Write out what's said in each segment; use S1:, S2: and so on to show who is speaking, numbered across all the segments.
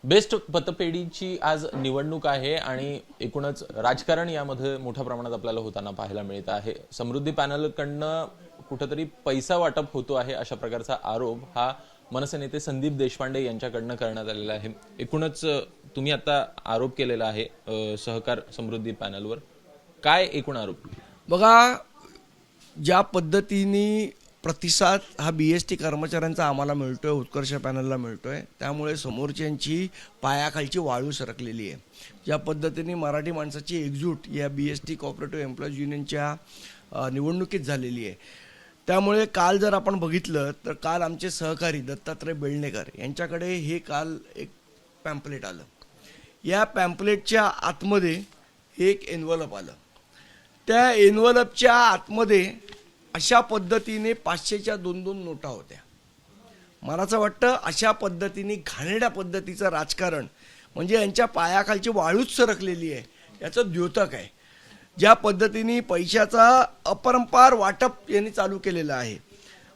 S1: Best पतपेढीची आज निवडणूक आहे आणि एकूणच राजकारण यामध्ये मोठ्या प्रमाणात आपल्याला होताना पाहायला मिळत आहे। समृद्धी पॅनलकडनं कुठेतरी पैसा वाटप होतो आहे अशा प्रकारचा आरोप हा मनसे नेते संदीप देशपांडे यांच्याकडनं करण्यात आलेला आहे। एकूणच तुम्ही आता आरोप केलेला आहे सहकार समृद्धी पॅनलवर, काय एकूण आरोप?
S2: बघा, ज्या पद्धतीने प्रतिसाद हा BST कर्मचाऱ्यांचा आम्हाला मिळतोय, उत्कर्ष पॅनलला मिळतोय, त्यामुळे समोरच्यांची पायाखालची वाळू सरकलेली आहे। ज्या पद्धतीने मराठी माणसाची एकजूट या BST कोऑपरेटिव्ह एम्प्लॉईज युनियनच्या निवडणुकीत झालेली आहे, त्यामुळे काल जर आपण बघितलं तर काल आमचे सहकारी दत्तात्रय बेळणेकर यांच्याकडे हे काल एक पॅम्पलेट आलं। या पॅम्पलेटच्या आतमध्ये एक एन्व्हलप आलं। त्या एन्व्हलपच्या आतमध्ये अशा पद्धतीने 500च्या 2-2 नोटा होत्या। मला असं वाटतं अशा पद्धतीने घाणेरड्या पद्धतीचं राजकारण म्हणजे यांच्या पायाखालची वाळूच सरकलेली आहे याचं द्योतक आहे। ज्या पद्धतीने पैशाचा अपरंपार वाटप यांनी चालू केलेलं आहे,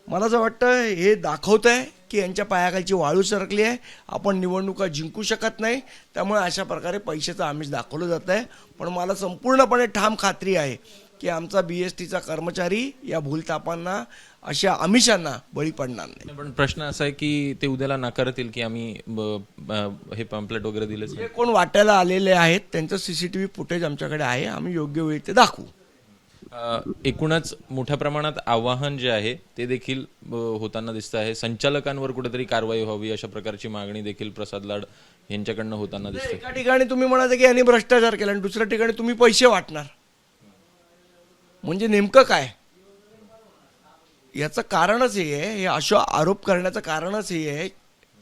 S2: मला असं वाटतं हे दाखवत आहे की यांच्या पायाखालची वाळू सरकली आहे, आपण निवडणुका जिंकू शकत नाही, त्यामुळे अशा प्रकारे पैशाचं आमिष दाखवलं जात आहे। पण मला संपूर्णपणे ठाम खात्री आहे की आमचा BSTचा कर्मचारी या भूलतापांना अशा आमिषांना बळी पडणार नाही।
S1: पण प्रश्न असा आहे की ते उद्याला नाकारतील की आम्ही हे पॅम्पलेट वगैरे दिले?
S2: जे कोण वाटायला आलेले आहेत त्यांचं CCTV फुटेज आमच्याकडे आहे, आम्ही योग्य वेळी ते दाखवू।
S1: एकूणच मोठ्या प्रमाणात आवाहन जे आहे ते देखील होताना दिसतं आहे। संचालकांवर कुठेतरी कारवाई व्हावी अशा प्रकारची मागणी देखील प्रसाद लाड यांच्याकडनं होताना दिसते।
S2: एका ठिकाणी तुम्ही म्हणाले की यांनी भ्रष्टाचार केला आणि दुसऱ्या ठिकाणी तुम्ही पैसे वाटणार, म्हणजे नेमकं काय? याचं कारणच हे आहे, हे अशा आरोप करण्याचं कारणच हे आहे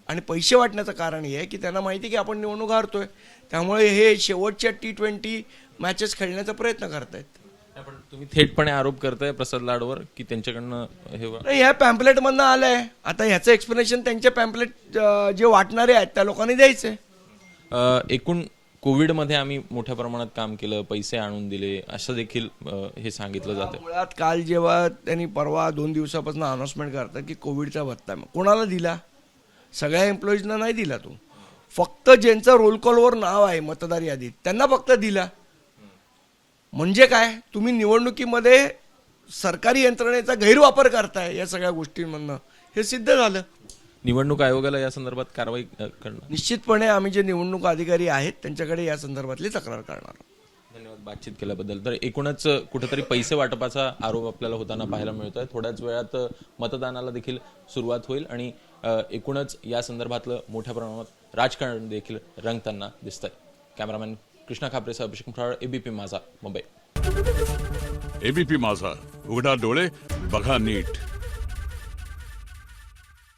S2: आणि पैसे वाटण्याचं कारण हे आहे की त्यांना माहिती की आपण निवडणूक हारतोय, त्यामुळे हे शेवटच्या T20 मॅचेस खेळण्याचा प्रयत्न करतायत।
S1: पण तुम्ही थेटपणे आरोप करताय प्रसाद लाडवर की त्यांच्याकडनं हे
S2: नाही, ह्या पॅम्पलेटमधनं आलंय। आता ह्याचं एक्सप्लेनेशन त्यांचे पॅम्पलेट जे वाटणारे आहेत त्या लोकांनी द्यायचंय।
S1: एकूण कोविडमध्ये आम्ही मोठ्या प्रमाणात काम केलं, पैसे आणून दिले असं देखील हे सांगितलं जातं।
S2: मुळात काल जेव्हा त्यांनी परवा 2 दिवसापासून अनाउन्समेंट करतात की कोविडचा भत्ता कोणाला दिला? सगळ्या एम्प्लॉईजना नाही दिला, तो फक्त ज्यांचं रोल कॉलवर नाव आहे मतदार यादीत त्यांना फक्त दिला। म्हणजे काय? तुम्ही निवडणुकीमध्ये सरकारी यंत्रणेचा गैरवापर करताय या सगळ्या गोष्टींमधनं हे सिद्ध झालं।
S1: निवडणूक आयोगाला या संदर्भात कारवाई करणार?
S2: निश्चितपणे आम्ही जे निवडणूक अधिकारी आहेत त्यांच्याकडे या संदर्भातली तक्रार करणार।
S1: धन्यवाद बातचीत केल्याबद्दल। तर एकूणच कुठेतरी पैसे वाटपाचा आरोप आपल्याला होताना पाहायला मिळतोय। थोड्याच वेळात मतदानाला देखील सुरुवात होईल आणि एकूणच या संदर्भातलं मोठ्या प्रमाणात राजकारण देखील रंगताना दिसतंय। कॅमेरामॅन कृष्णा खापरेसह अभिषेक मुठाळ, ABP माझा, मुंबई।
S3: ABP माझा, उघडा डोळे बघा नीट।